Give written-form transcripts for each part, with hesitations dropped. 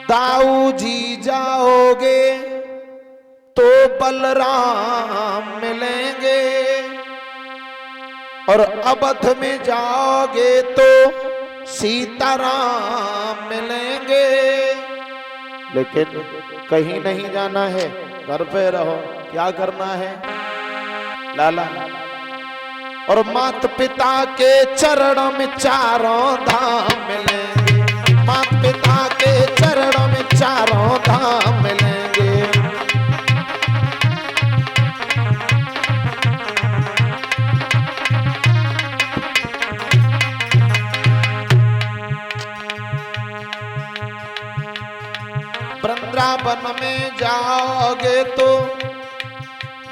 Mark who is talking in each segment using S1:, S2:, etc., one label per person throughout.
S1: दाऊ जी जाओगे तो बलराम मिलेंगे, और अवध में जाओगे तो सीताराम मिलेंगे। लेकिन कहीं नहीं जाना है, घर पे रहो। क्या करना है लाला? और माता पिता के चरणों में चारों धाम मिलेंगे, माता पिता के चरणों में चारों धाम मिलेंगे। वृंदावन में जाओगे तो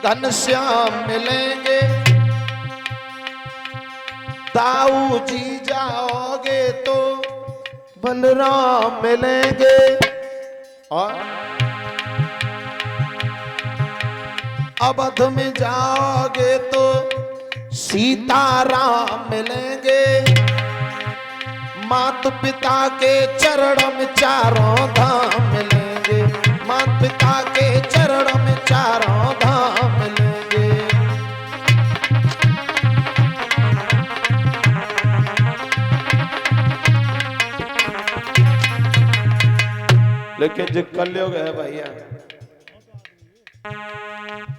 S1: घनश्याम मिलेंगे, दाऊ जी जाओगे तो बलराम मिलेंगे, और अवध में जाओगे तो सीताराम मिलेंगे। माता पिता के चरणों में चारों धाम मिलेंगे, माता पिता के चरणों में चारों धाम मिलेंगे। लेकिन जो कलयुग है भैया,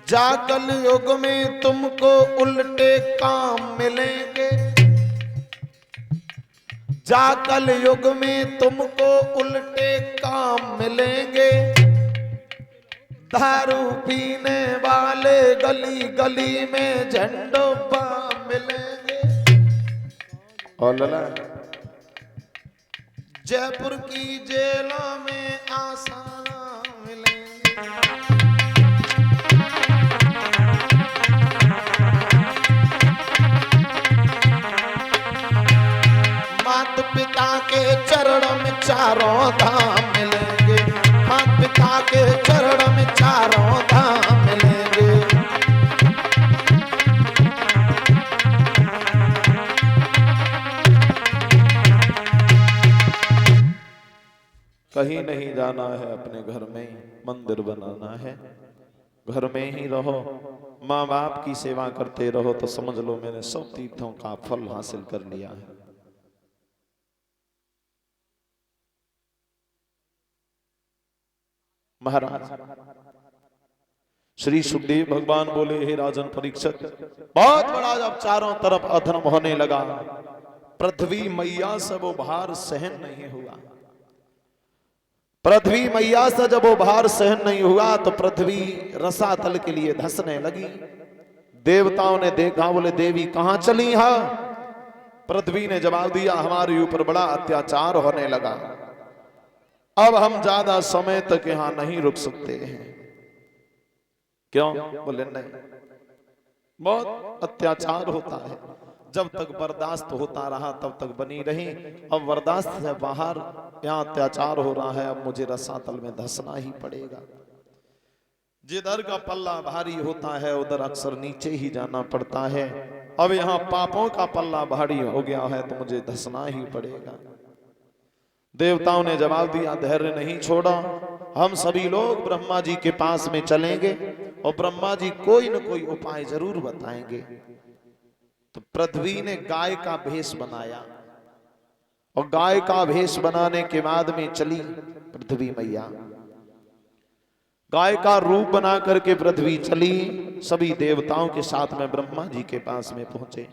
S1: जा कलयुग में तुमको उल्टे काम मिलेंगे, जा कलयुग में तुमको उल्टे काम मिलेंगे। दारू पीने वाले गली गली में झंडों बाम मिलेंगे। और लला जयपुर की जेलों में आसाना मिलेंगे। माता पिता के चरणों में चारों धाम मिलेंगे, माता पिता के चरणों में चारों धाम मिलेंगे। कहीं नहीं जाना है, अपने घर में मंदिर बनाना है, घर में ही रहो, माँ बाप की सेवा करते रहो, तो समझ लो मैंने सब तीर्थों का फल हासिल कर लिया है। महाराज श्री सुखदेव भगवान बोले, हे राजन परीक्षित, बहुत बड़ा जब चारों तरफ अधर्म होने लगा, पृथ्वी मैया से वो भार सहन नहीं हुआ। पृथ्वी मैया से जब वो भार सहन नहीं हुआ तो पृथ्वी रसातल के लिए धंसने लगी। देवताओं ने देखा, बोले देवी कहां चली है? पृथ्वी ने जवाब दिया, हमारे ऊपर बड़ा अत्याचार होने लगा, अब हम ज्यादा समय तक यहां नहीं रुक सकते हैं। क्यों? बोले नहीं, बहुत अत्याचार होता है, जब तक बर्दाश्त होता रहा तब तक बनी रही, अब बर्दाश्त से बाहर यहाँ अत्याचार हो रहा है, अब मुझे रसातल में धंसना ही पड़ेगा। जिधर का पल्ला भारी होता है उधर अक्सर नीचे ही जाना पड़ता है। अब यहाँ पापों का पल्ला भारी हो गया है तो मुझे धंसना ही पड़ेगा। देवताओं ने जवाब दिया, धैर्य नहीं छोड़ा, हम सभी लोग ब्रह्मा जी के पास में चलेंगे और ब्रह्मा जी कोई न कोई उपाय जरूर बताएंगे। तो पृथ्वी ने गाय का भेष बनाया, और गाय का भेष बनाने के बाद में चली पृथ्वी मैया, गाय का रूप बना करके पृथ्वी चली, सभी देवताओं के साथ में ब्रह्मा जी के पास में पहुंचे।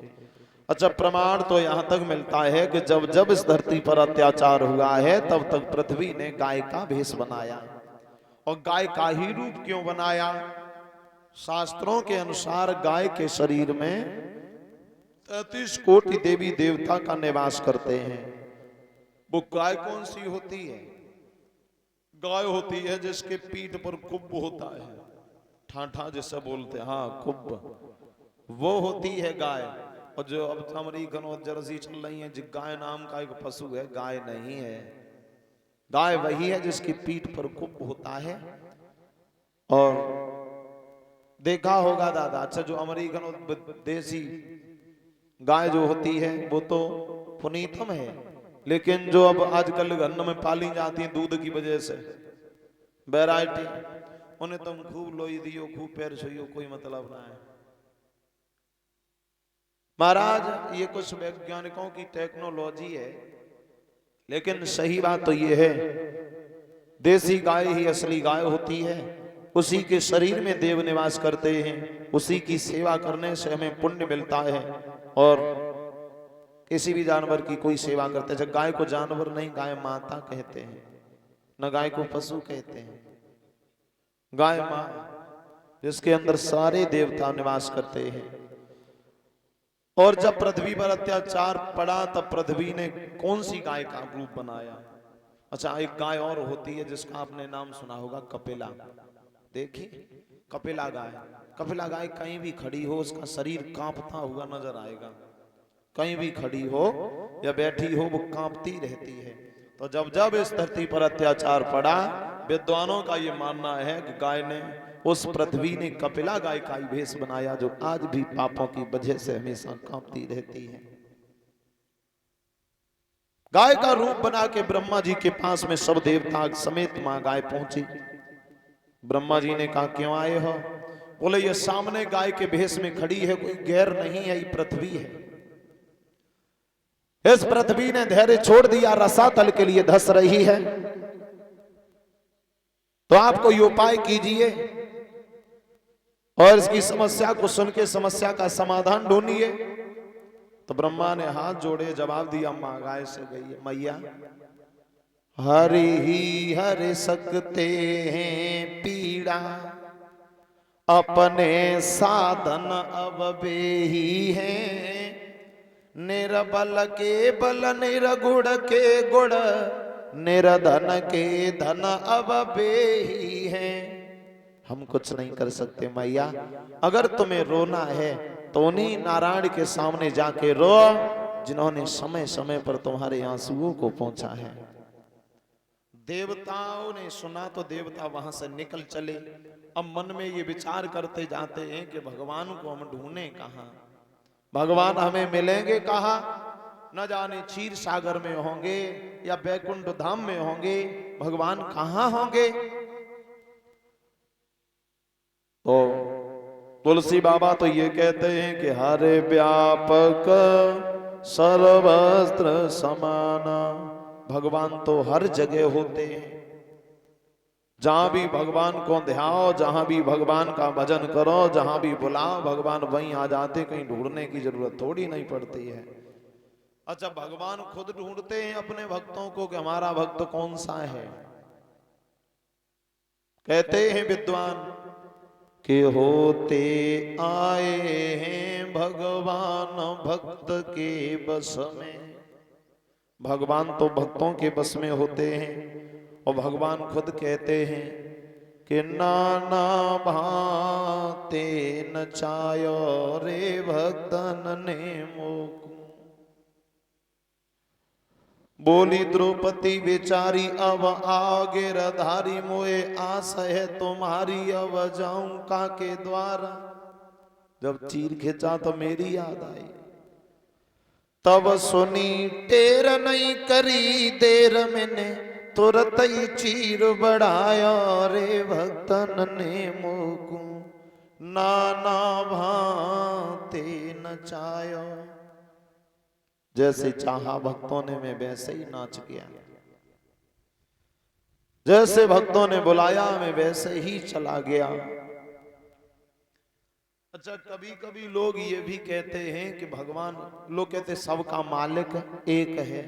S1: अच्छा, प्रमाण तो यहां तक मिलता है कि जब जब इस धरती पर अत्याचार हुआ है तब तक पृथ्वी ने गाय का भेष बनाया। और गाय का ही रूप क्यों बनाया? शास्त्रों के अनुसार गाय के शरीर में 33 कोटि देवी देवता का निवास करते हैं। वो गाय कौन सी होती है? गाय होती है जिसके पीठ पर कुब्ब होता है, ठाठा जिसे बोलते हैं, हाँ कुब्ब, वो होती है गाय। और जो अब अमेरिकन और जर्सी चल रही है, जो गाय नाम का एक पशु है, गाय नहीं है। गाय वही है जिसकी पीठ पर कुब्ब होता है। और देखा होगा दादा, अच्छा जो अमेरिकन और देसी गाय जो होती है वो तो पुनीतम है, लेकिन जो अब आजकल घर में पाली जाती है दूध की वजह से वैरायटी, उन्हें तुम खूब लोई दियो, खूब पैर छुइयो, कोई मतलब ना है। महाराज ये कुछ वैज्ञानिकों की टेक्नोलॉजी है, लेकिन सही बात तो ये है, देसी गाय ही असली गाय होती है। उसी के शरीर में देव निवास करते हैं, उसी की सेवा करने से हमें पुण्य मिलता है। और किसी भी जानवर की कोई सेवा करते हैं, गाय को जानवर नहीं, गाय माता कहते हैं, न गाय को पशु कहते हैं। गाय मां, जिसके अंदर सारे देवता निवास करते हैं। और जब पृथ्वी पर अत्याचार पड़ा तब पृथ्वी ने कौन सी गाय का रूप बनाया? अच्छा, एक गाय और होती है जिसका आपने नाम सुना होगा, कपिला। देखिए कपिला गाय, कपिला गाय कहीं भी खड़ी हो उसका शरीर कांपता हुआ नजर आएगा, कहीं भी खड़ी हो या बैठी हो वो कांपती रहती है। तो जब जब इस धरती पर अत्याचार पड़ा, विद्वानों का ये मानना है कि गाय ने, उस पृथ्वी ने कपिला गाय का ही भेष बनाया, जो आज भी पापों की वजह से हमेशा कांपती रहती है। गाय का रूप बना के ब्रह्मा जी के पास में सब देवता समेत मां गाय पहुंची। ब्रह्मा जी ने कहा क्यों आए हो? बोले ये सामने गाय के भेष में खड़ी है, कोई गैर नहीं है, ये पृथ्वी है। इस पृथ्वी ने धैर्य छोड़ दिया, रसातल के लिए धस रही है, तो आप कोई उपाय कीजिए और इसकी समस्या को सुन के समस्या का समाधान ढूंढिए। तो ब्रह्मा ने हाथ जोड़े जवाब दिया, मां गाय से गई, मैया हरि ही हरि सकते हैं पीड़ा, अपने साधन अब बेही हैं, निरबल के बल निरगुण के गुण, निरधन के धन अब बेही हैं। हम कुछ नहीं कर सकते मैया, अगर तुम्हें रोना है तो उन्हीं नारायण के सामने जाके रो, जिन्होंने समय समय पर तुम्हारे आंसुओं को पहुंचा है। देवताओं ने सुना तो देवता वहां से निकल चले। अब मन में ये विचार करते जाते हैं कि भगवान को हम ढूंढे कहां, भगवान हमें मिलेंगे कहां? न जाने क्षीर सागर में होंगे या बैकुंठ धाम में होंगे, भगवान कहां होंगे? तो तुलसी बाबा तो ये कहते हैं कि हरे व्यापक सर्वस्त्र समाना, भगवान तो हर जगह होते हैं। जहां भी भगवान को ध्याओ, जहां भी भगवान का भजन करो, जहां भी बुलाओ, भगवान वहीं आ जाते, कहीं ढूंढने की जरूरत थोड़ी नहीं पड़ती है। अच्छा, भगवान खुद ढूंढते हैं अपने भक्तों को कि हमारा भक्त कौन सा है। कहते हैं विद्वान कि होते आए हैं भगवान भक्त के बस में। भगवान तो भक्तों के बस में होते हैं, और भगवान खुद कहते हैं कि नाना भाते नचायो रे भक्तन ने मोक। बोली द्रौपदी बेचारी अब आओगे रधारी, मोए आस है तुम्हारी अब जाऊं काके द्वारा। जब चीर खिंचा तो मेरी याद आई, तब सुनी टेर नहीं करी देर मैंने, तुरत ही चीर बढ़ाया रे भक्तन ने मोकू, नाना भांते नचायो। जैसे चाहा भक्तों ने मैं वैसे ही नाच गया, जैसे भक्तों ने बुलाया मैं वैसे ही चला गया। अच्छा, कभी कभी लोग ये भी कहते हैं कि भगवान, लोग कहते सबका मालिक एक है,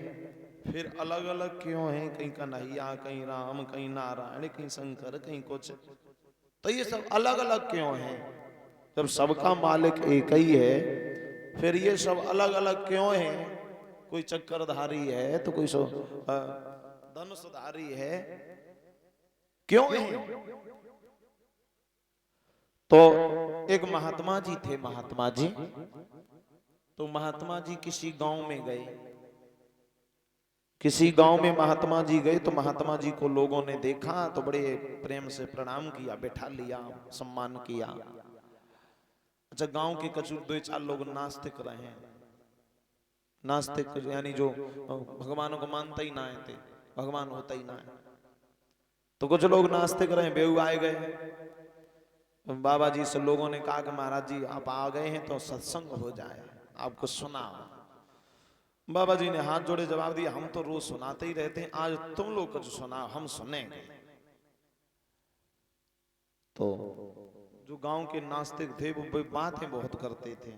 S1: फिर अलग अलग क्यों है? कहीं कन्हैया, कहीं राम, कहीं नारायण, कहीं शंकर, कहीं कुछ, तो ये सब अलग अलग क्यों है? जब सबका मालिक एक ही है, फिर ये सब अलग अलग क्यों है? कोई चक्रधारी है तो कोई धनुषधारी है, क्यों है? तो एक महात्मा जी थे, महात्मा जी, तो महात्मा जी किसी गांव में गए, किसी गांव में महात्मा जी गए, तो महात्मा जी को लोगों ने देखा तो बड़े प्रेम से प्रणाम किया, बैठा लिया, सम्मान किया। अच्छा, गांव के कछु दो चार लोग नास्तिक रहे, नास्तिक यानी जो भगवान को मानता ही ना है थे, भगवान होता ही ना है। तो कुछ लोग नास्तिक रहे, बेहू आए गए। बाबा जी से लोगों ने कहा कि महाराज जी आप आ गए हैं तो सत्संग हो जाए, आपको सुनाओ। बाबा जी ने हाथ जोड़े जवाब दिया, हम तो रोज सुनाते ही रहते हैं, आज तुम लोग कुछ सुनाओ, हम सुनेंगे। तो जो गांव के नास्तिक थे वो बातें बहुत करते थे,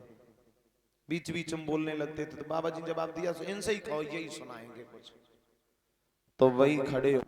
S1: बीच बीच में बोलने लगते थे। तो बाबा जी ने जवाब दिया इनसे ही कहो, यही सुनाएंगे कुछ। तो वही खड़े